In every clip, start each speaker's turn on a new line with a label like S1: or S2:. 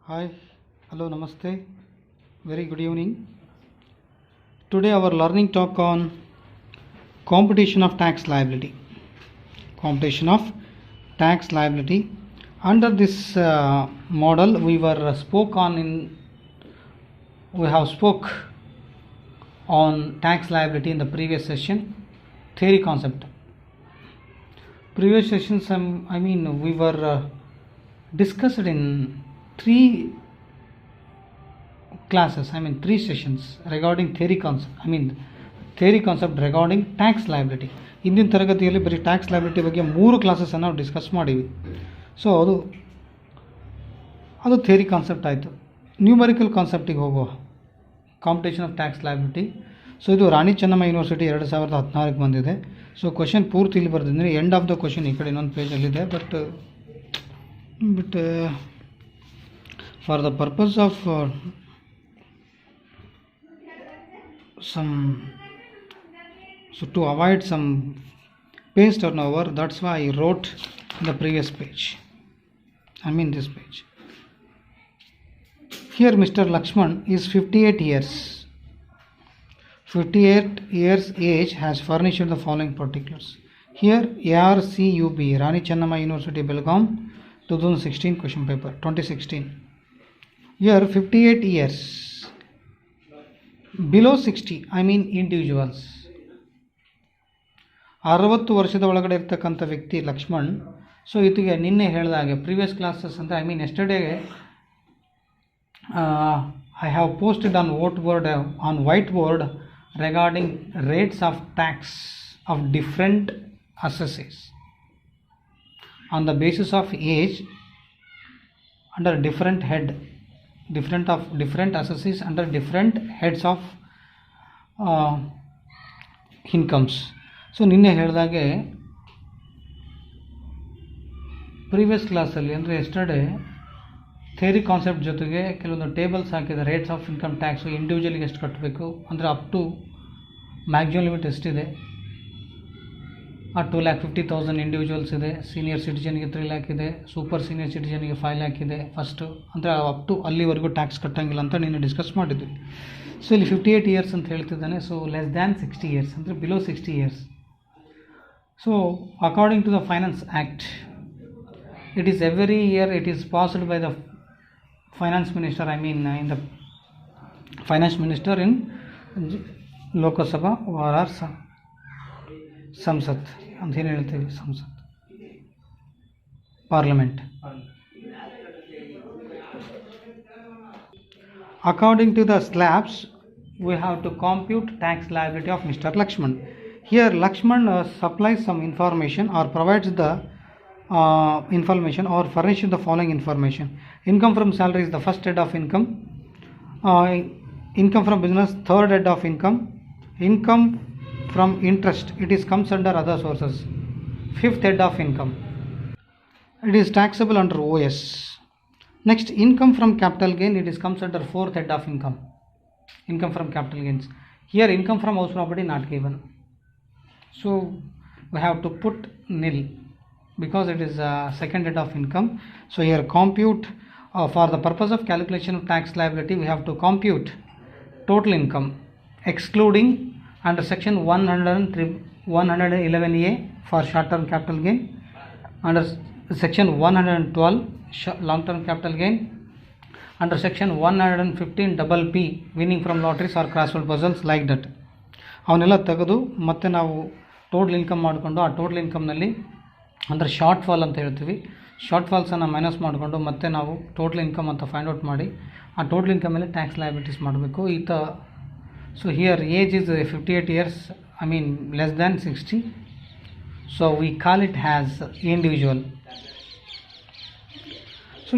S1: Hi, hello, namaste, very good evening. Today, our learning talk on computation of tax liability. Computation of tax liability. Under this model, we have spoke on tax liability in the previous session, theory concept. Previous sessions, we were discussed in three classes, three sessions regarding theory concept regarding tax liability. ಇಂದಿನ ತರಗತಿಯಲ್ಲಿ ಬರೀ tax liability ಬಗ್ಗೆ 3 ಕ್ಲಾಸಸನ್ನು ನಾವು discuss ಮಾಡಿವಿ. So ಅದು theory concept ಆಯಿತು. Numerical ಕಾನ್ಸೆಪ್ಟಿಗೆ ಹೋಗುವ, computation of tax liability. So ಇದು ರಾಣಿ ಚೆನ್ನಮ್ಮ ಯೂನಿವರ್ಸಿಟಿ 2016ಕ್ಕೆ ಬಂದಿದೆ. ಸೊ ಕ್ವಶನ್ ಪೂರ್ತಿ ಇಲ್ಲಿ ಬರ್ತಿದ್ದೀನಿ. ಎಂಡ್ ಆಫ್ ದ ಕ್ವಶನ್ ಈ ಕಡೆ ಇನ್ನೊಂದು ಪೇಜಲ್ಲಿದೆ. But for the purpose of so to avoid some page turnover, that's why I wrote in the previous page, this page. Here Mr. Lakshman is 58 years. 58 years age has furnished the following particulars. Here ARCUB, Rani Chennamma University, Belgaum, 2016 question paper, 2016. Here 58 years. Below 60, individuals. 60 ವರ್ಷದ ಒಳಗಡೆ ಇರ್ತಕ್ಕಂಥ ವ್ಯಕ್ತಿ Lakshman. So ಇದಕ್ಕೆ ನಿನ್ನೆ ಹೇಳಿದ ಹಾಗೆ previous classes ಅಂತ yesterday I have posted on white board regarding rates of tax of different assesses on the basis of age under different head, different assesses under different heads of incomes. So ನಿನ್ನೆ ಹೇಳಿದಾಗೆ previous ಕ್ಲಾಸಲ್ಲಿ ಅಂದರೆ yesterday theory concept ಜೊತೆಗೆ ಕೆಲವೊಂದು tables ಹಾಕಿದೆ. Rates of income tax ಇಂಡಿವಿಜುವಲಿಗೆ ಎಷ್ಟು ಕಟ್ಟಬೇಕು, ಅಂದರೆ ಅಪ್ ಟು ಮ್ಯಾಕ್ಸಿಮಮ್ ಲಿಮಿಟ್ ಎಷ್ಟಿದೆ. 2,50,000 ಇಂಡಿವಿಜುವಲ್ಸ್ ಇದೆ. ಸೀನಿಯರ್ ಸಿಟಿಜನ್ಗೆ 3 ಲ್ಯಾಕ್ ಇದೆ. ಸೂಪರ್ ಸೀನಿಯರ್ ಸಿಟಿಜನ್ಗೆ 5 ಲ್ಯಾಕ್ ಇದೆ ಫಸ್ಟು. ಅಂದರೆ ಅಪ್ ಟು ಅಲ್ಲಿವರೆಗೂ ಟ್ಯಾಕ್ಸ್ ಕಟ್ಟಂಗಿಲ್ಲ ಅಂತ ನೀನು ಡಿಸ್ಕಸ್ ಮಾಡಿದ್ವಿ. ಸೊ ಇಲ್ಲಿ 58 ಇಯರ್ಸ್ ಅಂತ ಹೇಳ್ತಿದ್ದಾನೆ. ಸೊ ಲೆಸ್ ದ್ಯಾನ್ 60 ಇಯರ್ಸ್ ಅಂದರೆ below 60 years. So according to the finance act, it is every year it is passed by the finance minister, in the finance minister in Lok Sabha or ಸಂಸತ್ ಅಂತ ಏನು ಹೇಳ್ತೀವಿ, ಸಂಸತ್, parliament. According to the slabs, we have to compute tax liability of Mr. Lakshman. Here Lakshman supplies some information or provides the information or furnishes the following information. Income from salary is the first head of income. Income from business, third head of income. Income from interest, it is comes under other sources, fifth head of income. It is taxable under OS. Next, income from capital gain, it is comes under fourth head of income. Income from capital gains. Here income from house property not given, so we have to put nil because it is second head of income. So here compute for the purpose of calculation of tax liability, we have to compute total income excluding under section 111A for short term capital gain, under section 112 long term capital gain, under section 115 double P winning from lotteries or crossword puzzles, like that. ಅವನ್ನೆಲ್ಲ ತೆಗೆದು ಮತ್ತೆ ನಾವು total income ಮಾಡಿಕೊಂಡು ಆ total ಇನ್ಕಮ್ನಲ್ಲಿ ಅಂದರೆ short fall ಅಂತ ಹೇಳ್ತೀವಿ, short ಫಾಲ್ಸನ್ನು minus ಮಾಡಿಕೊಂಡು ಮತ್ತೆ ನಾವು ಟೋಟಲ್ ಇನ್ಕಮ್ ಅಂತ ಫೈಂಡ್ ಔಟ್ ಮಾಡಿ ಆ ಟೋಟಲ್ ಇನ್ಕಮ್ ಮೇಲೆ ಟ್ಯಾಕ್ಸ್ ಲಯಬಿಲಿಟೀಸ್ ಮಾಡಬೇಕು. So here age is 58 years, less than 60. So we call it as individual. So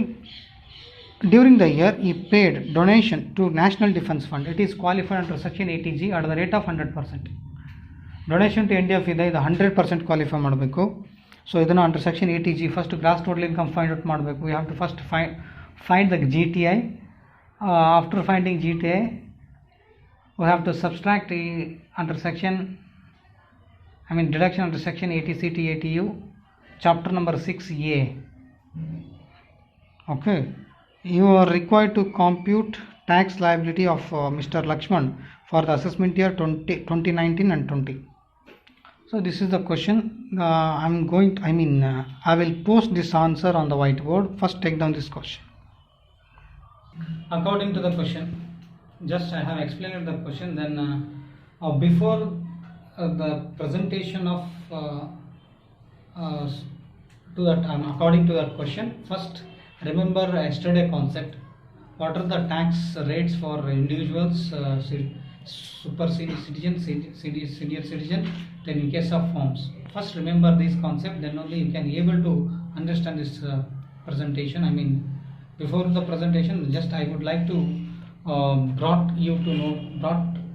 S1: during the year he paid donation to National Defence Fund. It is qualified under section 80G at the rate of 100%. Donation to NDF ಇದೆ, ಇದು 100% qualify ಮಾಡಬೇಕು. So ಇದನ್ನು under section 80G first gross total income find out ಮಾಡಬೇಕು. We have to first find the GTI. After finding GTI, we have to subtract under section, deduction under section 80C to 80U, chapter number 6A. Okay, You are required to compute tax liability of Mr. Lakshman for the assessment year 2019 and 20. So this is the question. I will post this answer on the whiteboard. First take down this question. According to the question, just I have explained the question, then before the presentation of to that according to that question, first remember yesterday concept. What are the tax rates for individuals, super senior citizen, senior citizen, then in case of firms? First remember this concept, then only you can able to understand this presentation. Before the presentation, just I would like to brought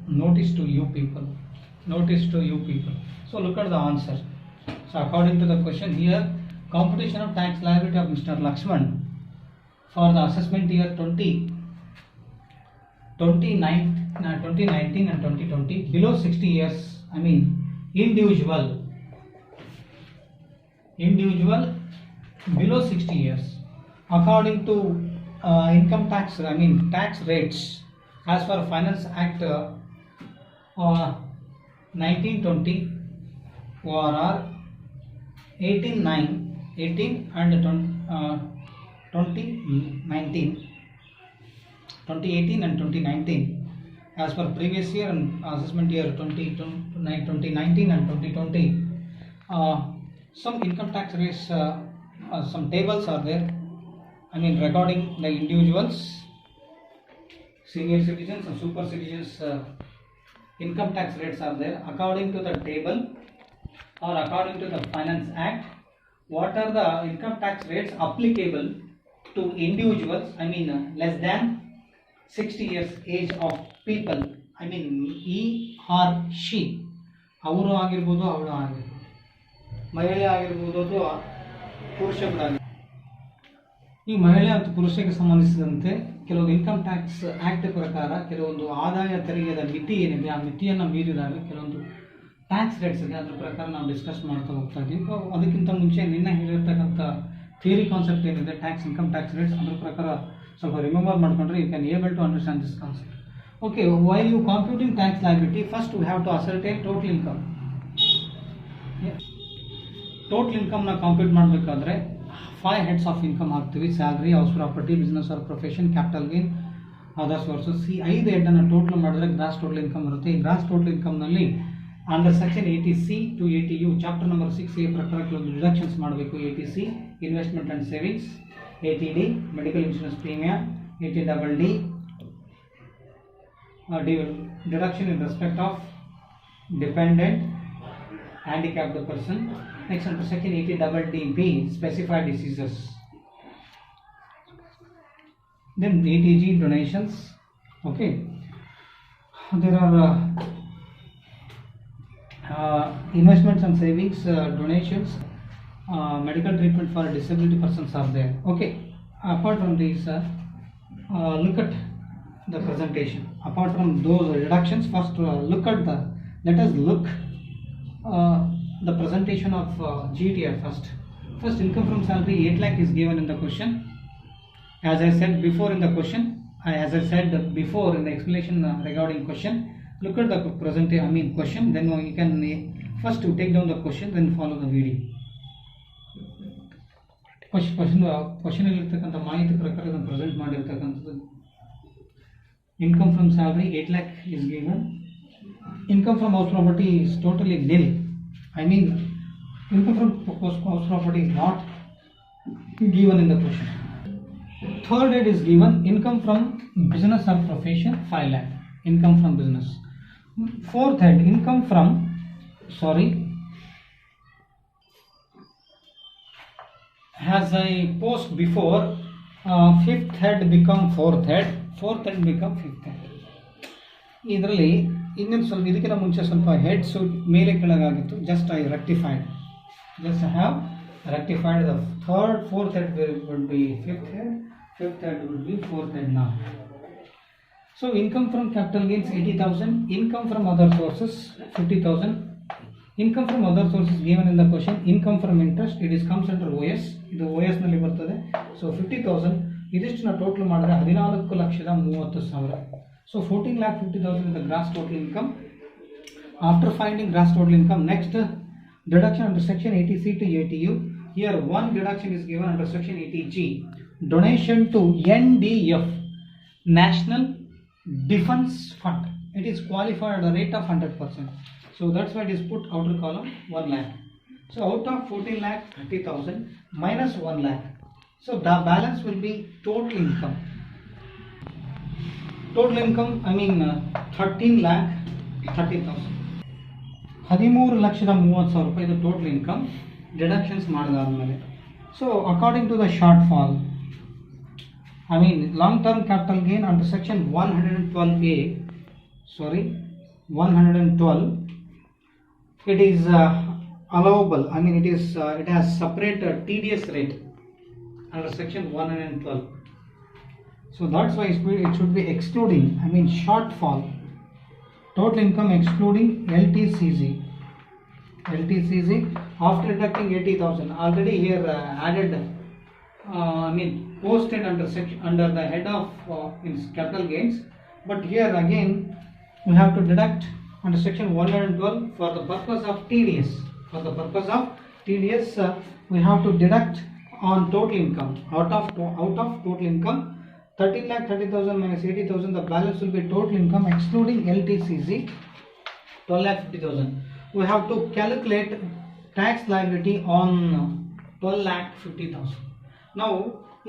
S1: notice to you people. So look at the answer. So according to the question here, computation of tax liability of Mr. Lakshman for the assessment year 2019 and 2020 below 60 years, individual below 60 years, according to income tax, tax rates as per Finance Act 1920 ORR 18 and 2018 and 2019 as per previous year and assessment year 2019 and 2020. Some income tax rates, some tables are there. Regarding the individuals, senior citizens and super citizens, income tax rates are there. According to the table or according to the Finance Act, what are the income tax rates applicable to individuals, less than 60 years age of people, he or she, ಅವರು ಆಗಿರ್ಬೋದು, ಅವಳು ಆಗಿರ್ಬೋದು, ಮಹಿಳೆ ಆಗಿರ್ಬೋದು ಅಥವಾ ಪುರುಷ ಕೂಡ ಆಗಿರ್ಬೋದು. ಈ ಮಹಿಳೆ ಮತ್ತು ಪುರುಷರಿಗೆ ಸಂಬಂಧಿಸಿದಂತೆ ಕೆಲವೊಂದು ಇನ್ಕಮ್ ಟ್ಯಾಕ್ಸ್ ಆಕ್ಟ್ ಪ್ರಕಾರ ಕೆಲವೊಂದು ಆದಾಯ ತೆರಿಗೆಯ ಮಿತಿ ಏನಿದೆ, ಆ ಮಿತಿಯನ್ನು ಮೀರಿದಾಗ ಕೆಲವೊಂದು ಟ್ಯಾಕ್ಸ್ ರೇಟ್ಸ್ ಇದೆ. ಅದ್ರ ಪ್ರಕಾರ ನಾವು ಡಿಸ್ಕಸ್ ಮಾಡ್ತಾ ಹೋಗ್ತಾ ಇದ್ದೀವಿ. ಅದಕ್ಕಿಂತ ಮುಂಚೆ ನಿನ್ನೆ ಹೇಳಿರ್ತಕ್ಕಂಥ ಥಿಯರಿ ಕಾನ್ಸೆಪ್ಟ್ ಏನಿದೆ, ಇನ್ಕಮ್ ಟ್ಯಾಕ್ಸ್ ರೇಟ್ಸ್, ಅದ್ರ ಪ್ರಕಾರ ಸ್ವಲ್ಪ ರಿಮೆಂಬರ್ ಮಾಡ್ಕೊಂಡ್ರೆ you can able to understand this concept. Okay, while you computing tax liability, first we have to ascertain total income. Total ಇನ್ಕಮ್ನ ಕಂಪ್ಯೂಟ್ ಮಾಡಬೇಕಾದ್ರೆ 5 ಹೆಡ್ಸ್ ಆಫ್ ಇನ್ಕಮ್ ಹಾಕ್ತೀವಿ: salary, house property, business or profession, capital gain, other sources. ಈ 5 ಹೆಡ್ಡನ್ನು total ಮಾಡಿದ್ರೆ gross total income ಬರುತ್ತೆ. ಈ gross total ಇನ್ಕಮ್ನಲ್ಲಿ under section 80C to 80U chapter number 6A ಪ್ರಕಾರ ಕೆಲವೊಂದು ಡಿಡಕ್ಷನ್ಸ್ ಮಾಡಬೇಕು. 80C investment and savings, 80D medical insurance premium, 80DD deduction in respect of dependent, handicapped person. Next, under section 80DB specified diseases. Then 80G donations. Okay, there are investments and savings, donations, medical treatment for disability persons are there. Okay, apart from these, look at the presentation. Apart from those reductions, first let us look the presentation of GTR first. First, income from salary 8 lakh is given in the question. As I said before in the question, in the explanation regarding question, look at the question, then you can first to take down the question, then follow the video. Question ಇರತಕ್ಕಂಥ ಮಾಹಿತಿ ಪ್ರಕಾರ ಇದನ್ನು present ಮಾಡಿರ್ತಕ್ಕಂಥದ್ದು. Income from salary 8 lakh is given. Income from house property is totally nil. Income from house property is not given in the question. Third head is given: income from business or profession 5 lakh. Income from business. Fourth head: income from as I post before, fifth head become fourth head become fifth head. ಇದರಲ್ಲಿ ಇನ್ನೊಂದು ಸ್ವಲ್ಪ ಇದಕ್ಕಿಂತ ಮುಂಚೆ ಸ್ವಲ್ಪ heads ಮೇಲೆ ಕೆಳಗಾಗಿತ್ತು. Just I rectified the fourth head would be fifth head would be fourth head now. So income from capital gains 80,000, income from other sources 50,000. Income from other sources given in the question. Income from interest, it is comes under OS. ಇದು OS ನಲ್ಲಿ ಬರ್ತದೆ. So 50,000 ಇದಿಷ್ಟು ನಾವು total ಮಾಡಿದ್ರೆ 14,30,000. So 14,50,000 is the gross total income. After finding gross total income, next deduction under section 80C to 80U. Here one deduction is given under section 80G. Donation to NDF, National Defense Fund. It is qualified at a rate of 100%. So that's why it is put outer column 1 lakh. So out of 14,30,000 minus 1 lakh. So the balance will be total income. Total income, I mean 13,30,000. 13,30,000 ರೂಪಾಯಿ ಇದು total income deductions ಮಾಡಿದಾದ್ಮೇಲೆ. So according to the shortfall, I mean long term capital gain under section 112A, 112, it is allowable. I mean it has separate TDS rate under section 112. So that's why it should be excluding, I mean shortfall, total income excluding LTCC after deducting 80,000. Already here added, I mean posted under the head of capital gains, but here again we have to deduct under section 112 for the purpose of TDS. For the purpose of TDS, we have to deduct on total income. Out of total income, 13,30,000 minus 80,000, the balance will be total income excluding LTCC, 12,50,000. We have to calculate tax liability on 12,50,000. Now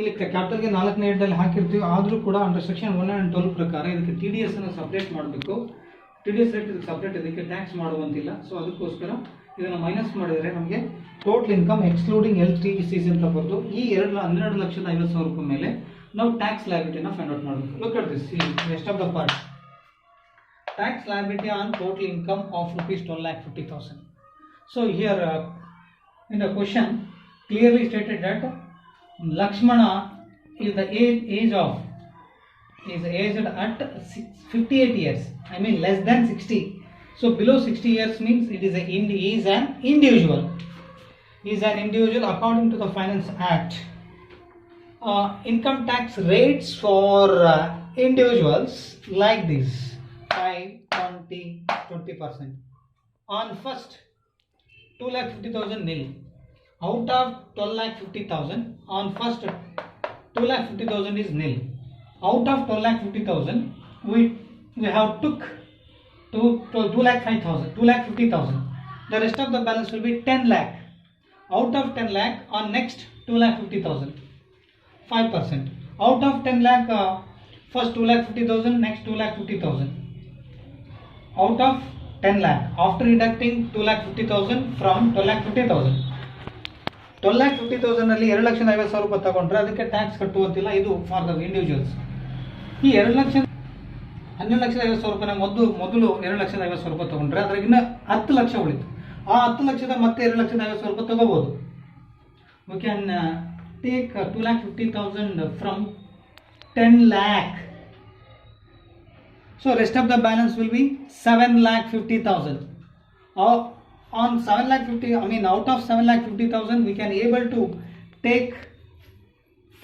S1: ಇಲ್ಲಿ ಕ್ಯಾಪಿಟಲ್ಗೆ 4ನೇ ಹೆಡ್ಡಲ್ಲಿ ಹಾಕಿರ್ತೀವಿ, ಆದರೂ ಕೂಡ under section 112 ಪ್ರಕಾರ ಇದಕ್ಕೆ TDS ಅನ್ನು separate ಮಾಡಬೇಕು. TDS rate ಇದಕ್ಕೆ ಸಪ್ರೇಟ್, ಇದಕ್ಕೆ ಟ್ಯಾಕ್ಸ್ ಮಾಡುವಂತಿಲ್ಲ. ಸೊ ಅದಕ್ಕೋಸ್ಕರ ಇದನ್ನು ಮೈನಸ್ ಮಾಡಿದರೆ ನಮಗೆ ಟೋಟಲ್ ಇನ್ಕಮ್ ಎಕ್ಸ್ಕ್ಲೂಡಿಂಗ್ LTCC ಅಂತ ಬರೆದು ಈ 12,50,000 ರೂಪಾಯಿ ಮೇಲೆ ನಾವು ಟ್ಯಾಕ್ಸ್ ಲಯಬಿಲಿಟಿನ ಫೈಂಡ್ ಔಟ್ ಮಾಡಬೇಕು. Look at this, rest of the part. Tax liability on total income of rupees 12,50,000. So here in the question clearly stated that Lakshmana is aged at 58 years. I mean less than 60. So below 60 years means he is an individual. He is an individual according to the Finance Act. Income tax rates for individuals like this: 5, 20, 20%. On first 2,50,000 nil. Out of 12,50,000, on first 2,50,000 is nil. Out of 12,50,000, we have took to 2,50,000. The rest of the balance will be 10 lakh. Out of 10 lakh, on next 2,50,000, 5%. Out of 10 lakh, first 2,50,000, next 2,50,000. Out of 10 lakh, after deducting 2,50,000 from 12,50,000. 12,50,000 ಅಲ್ಲಿ 2,50,000 ರೂಪಾಯಿ ತಗೊಂಡ್ರೆ ಅದಕ್ಕೆ tax ಕಟ್ಟುವಂತಿಲ್ಲ. ಇದು for the individuals. ಈ 12,50,000 ರೂಪಾಯಿನ ಮೊದಲು 2,50,000 ರೂಪಾಯಿ ತಗೊಂಡ್ರೆ ಅದ್ರಾಗಿನ್ನ 10 ಲಕ್ಷ ಉಳಿತು. ಆ 10 ಲಕ್ಷದ ಮತ್ತೆ 2,50,000 ರೂಪಾಯಿ ತಗೋಬಹುದು. We can take 2,50,000 from 10 lakh. So rest of the balance will be 7,50,000. On 7,50,000, I mean out of 7,50,000, we can able to take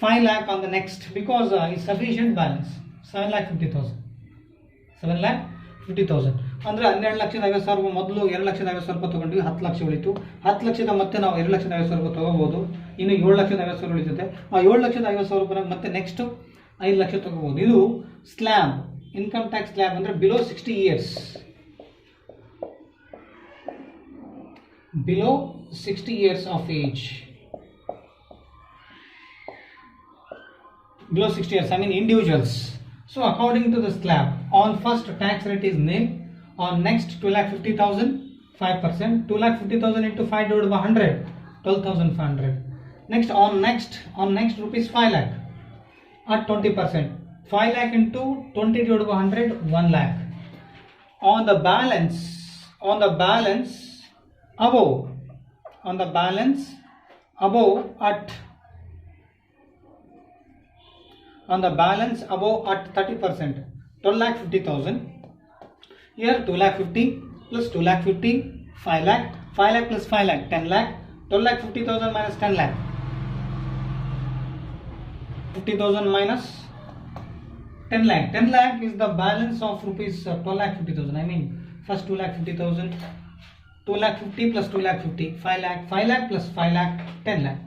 S1: 5 lakh on the next because is sufficient balance. 7,50,000. 7,50,000 ಅಂದ್ರೆ 12,50,000 ರೂಪಾಯಿ ಮೊದಲು 2,50,000 ರೂಪಾಯಿ ತಗೊಂಡ್ವಿ, 10 ಲಕ್ಷ ಉಳಿತು. 10 ಲಕ್ಷದ ಮತ್ತೆ ನಾವು 2,50,000 ರೂಪಾಯಿ ತಗೋಬಹುದು. ಇನ್ನು 7,50,000 ಉಳಿತದೆ. ಆ 7,50,000 ರೂಪಾಯಿ ಮತ್ತೆ ನೆಕ್ಸ್ಟ್ 5 ಲಕ್ಷ ತಗೋಬಹುದು. ಇದು ಸ್ಲ್ಯಾಬ್, ಇನ್ಕಮ್ ಟ್ಯಾಕ್ಸ್ ಸ್ಲ್ಯಾಬ್ ಅಂದ್ರೆ below 60 years. Below 60 years of age. Below 60 years, I mean individuals. So according to the slab, on first tax rate is nil. On next 2,50,000, 5%. 2,50,000 into 5 divided by 100, 12,500. Next on next rupees 5 lakh at 20%. 5 lakh into 20 divided by 100, 1 lakh. On the balance above at 30%, 12,50,000. Here 2,50,000 plus 2,50,000, 5 lakh, 5 lakh plus 5 lakh, 10 lakh, 12,50,000 minus 10 lakh. 50,000 minus 10 lakh. 10 lakh is the balance of rupees 12 lakh 50,000. I mean, first 2 lakh 50,000, 2 lakh 50 plus 2 lakh 50, 5 lakh, 5 lakh plus 5 lakh, 10 lakh.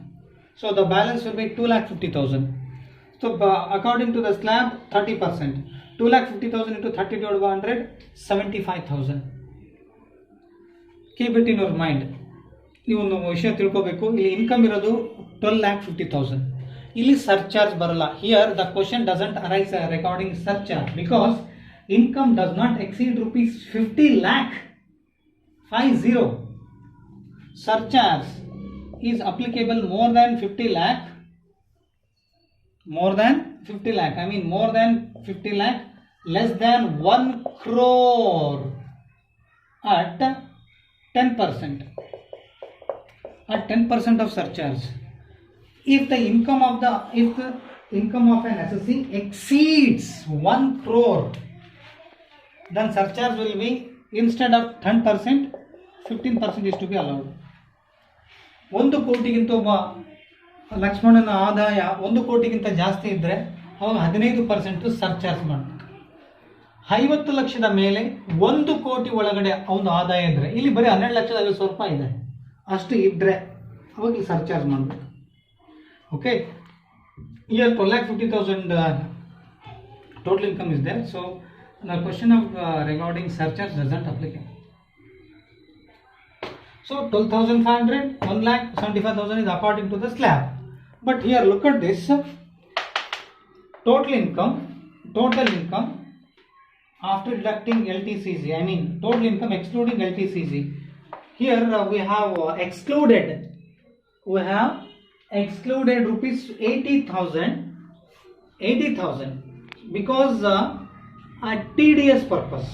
S1: So the balance will be 2 lakh 50,000. So according to the slab, 30%. 2 lakh 50,000 into 30 divided by 100, 75,000. Keep it in your mind. ನೀವು ಒಂದು ವಿಷಯ ತಿಳ್ಕೋಬೇಕು. ಇಲ್ಲಿ income ಇರೋದು 12 lakh 50,000. ಇಲ್ಲಿ surcharge ಬರಲ್ಲ. Here the question doesn't arise recording surcharge because income does not exceed rupees 50 lakh. 50. Surcharge is applicable more than 50 lakh. More than 50 lakh. I mean more than 50 lakh, less than 1 crore at 10%. At 10% of surcharge. If the income of an assessee exceeds 1 crore, then surcharge will be, instead of 10%, 15% is to be allowed. 1 ಕೋಟಿಗಿಂತ ಒಬ್ಬ ಲಕ್ಷ್ಮಣನ ಆದಾಯ 1 ಕೋಟಿಗಿಂತ ಜಾಸ್ತಿ ಇದ್ದರೆ ಅವಾಗ 15% surcharge ಮಾಡಬೇಕು. 50 ಲಕ್ಷದ ಮೇಲೆ 1 ಕೋಟಿ ಒಳಗಡೆ ಅವನು ಆದಾಯ ಇದ್ದರೆ, ಇಲ್ಲಿ ಬರೀ 12,50,000 ರೂಪಾಯಿ ಇದೆ, ಅಷ್ಟು ಇದ್ದರೆ ಅವಾಗ ಇಲ್ಲಿ ಸರ್ಚಾರ್ಜ್ ಮಾಡಬೇಕು. Okay, here 12,50,000 total income is there. So the question of regarding surcharge doesn't apply. So 12,500, 1,75,000 is according to the slab. But here look at this. Total income after deducting LTCC. I mean total income excluding LTCC. Here we have excluded rupees 80,000 because at TDS purpose.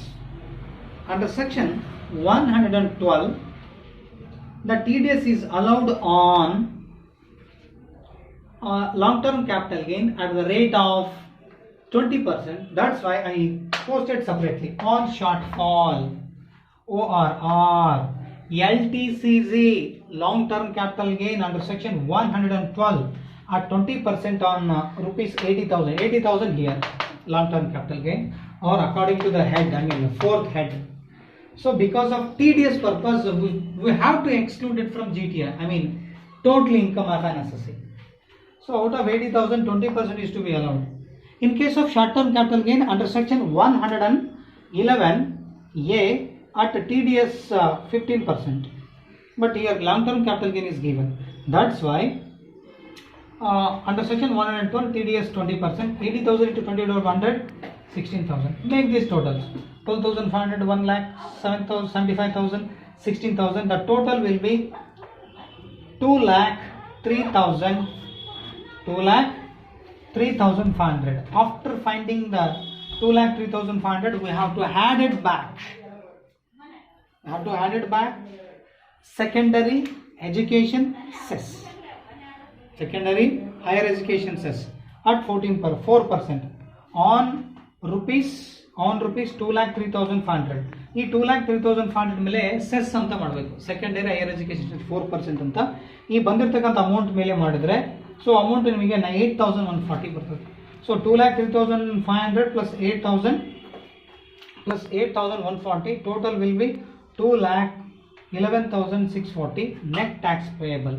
S1: Under section 112, the TDS is allowed on long-term capital gain at the rate of 20%. That's why I posted separately on shortfall. ORR, LTCZ, long-term capital gain under section 112 at 20% on rupees 80,000. 80,000 here, long-term capital gain, or according to the head, I mean the fourth head. So because of TDS purpose, we have to exclude it from GTI, I mean total income of an assessee. So out of 80,000, 20% is to be allowed. In case of short-term capital gain under section 111A at TDS 15%. But here long-term capital gain is given. That's why under section 112 TDS 20%, 80,000 into 20 divided by 100, 16,000. Make these totals. 12,500, 1 lakh, 7,000, 75,000, 16,000. The total will be 2,03,500. After finding the 2,03,500, we have to add it back. Secondary education cess. Secondary higher education cess at 4% on rupees 2,03,500. ಈ 2,03,500 ಮೇಲೆ cess ಅಂತ ಮಾಡಬೇಕು. Secondary higher education 4% ಅಂತ ಈ ಬಂದಿರತಕ್ಕಂಥ amount ಮೇಲೆ ಮಾಡಿದ್ರೆ, so amount ನಿಮಗೆ 8,140 ಬರ್ತದೆ. So 2,03,500 plus 8,000 plus 8,140, total will be 2,11,640 net tax payable.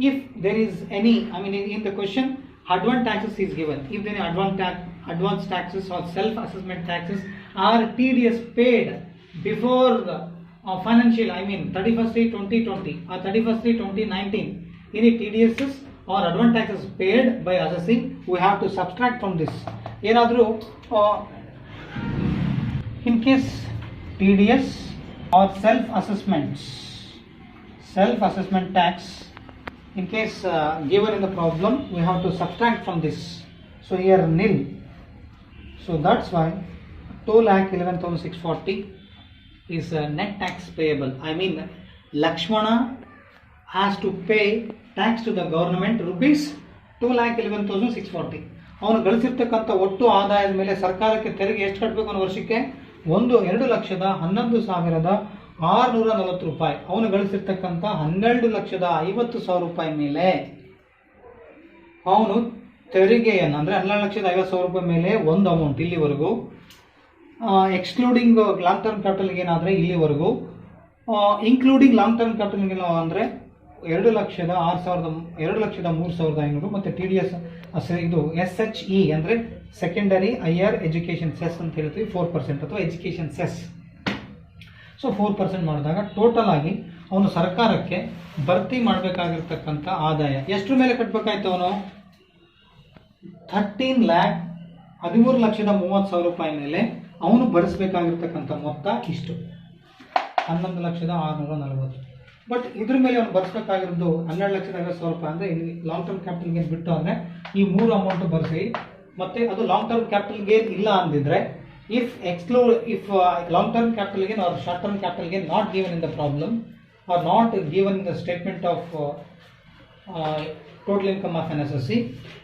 S1: If there is any, I mean in the question advance taxes is given. If any advance taxes or self-assessment taxes are TDS paid before the financial, I mean 31st/2020 or 31st/2019, any TDSs or advance taxes paid by assessing, we have to subtract from this. Yenadru in case TDS or self-assessment tax, in case given in the problem, we have to subtract from this. So here nil. So that's why 2,11,640 is net tax payable. I mean Lakshmana has to pay tax to the government rupees 2,11,640. ಅವನು ಗಳಿಸಿರ್ತಕ್ಕಂಥ ಒಟ್ಟು ಆದಾಯದ ಮೇಲೆ ಸರ್ಕಾರಕ್ಕೆ ತೆರಿಗೆ ಎಷ್ಟು ಕಟ್ಟಬೇಕು ಅನ್ನೋ ವರ್ಷಕ್ಕೆ 2,11,60,640 ರೂಪಾಯಿ. ಅವನು ಗಳಿಸಿರ್ತಕ್ಕಂಥ 12,50,000 ರೂಪಾಯಿ ಮೇಲೆ ಅವನು ತೆರಿಗೆಯನ್ನು ಅಂದರೆ 12,50,000 ರೂಪಾಯಿ ಮೇಲೆ ಒಂದು ಅಮೌಂಟ್ ಇಲ್ಲಿವರೆಗೂ, excluding long term capital gain ಆದರೆ ಇಲ್ಲಿವರೆಗೂ, including long term capital gain ಅಂದರೆ 2,03,500 ಮತ್ತು ಟಿ ಡಿ ಎಸ್ ಇದು SHE ಅಂದರೆ ಸೆಕೆಂಡರಿ ಹೈಯರ್ ಎಜುಕೇಷನ್ ಸೆಸ್ ಅಂತ ಹೇಳ್ತೀವಿ 4% ಅಥವಾ ಎಜುಕೇಷನ್ ಸೆಸ್. ಸೊ 4% ಮಾಡಿದಾಗ ಟೋಟಲ್ ಆಗಿ ಅವನು ಸರ್ಕಾರಕ್ಕೆ ಭರ್ತಿ ಮಾಡಬೇಕಾಗಿರ್ತಕ್ಕಂಥ ಆದಾಯ ಎಷ್ಟರ ಮೇಲೆ ಕಟ್ಟಬೇಕಾಯ್ತು? ಅವನು 13,30,30,000 ರೂಪಾಯಿ ಮೇಲೆ ಅವನು ಭರಿಸಬೇಕಾಗಿರ್ತಕ್ಕಂಥ ಮೊತ್ತ ಇಷ್ಟು 11,640,000. ಬಟ್ ಇದ್ರ ಮೇಲೆ ಅವ್ನು ಭರಿಸಬೇಕಾಗಿರೋದು 12,50,000 ರೂಪಾಯಿ. ಅಂದರೆ ಇಲ್ಲಿ ಲಾಂಗ್ ಟರ್ಮ್ ಕ್ಯಾಪಿಟಲ್ ಗೇನ್ ಬಿಟ್ಟು ಅಂದರೆ ಈ 3 ಅಮೌಂಟು ಭರಿಸಿ. ಮತ್ತು ಅದು ಲಾಂಗ್ ಟರ್ಮ್ ಕ್ಯಾಪಿಟಲ್ ಗೇನ್ ಇಲ್ಲ ಅಂದಿದ್ರೆ, if long term capital gain or short term capital gain not given in the problem or not given in the statement of total income of an SSC,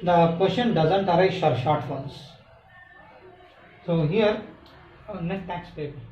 S1: the question doesn't arise for shortfalls. So here net tax payable.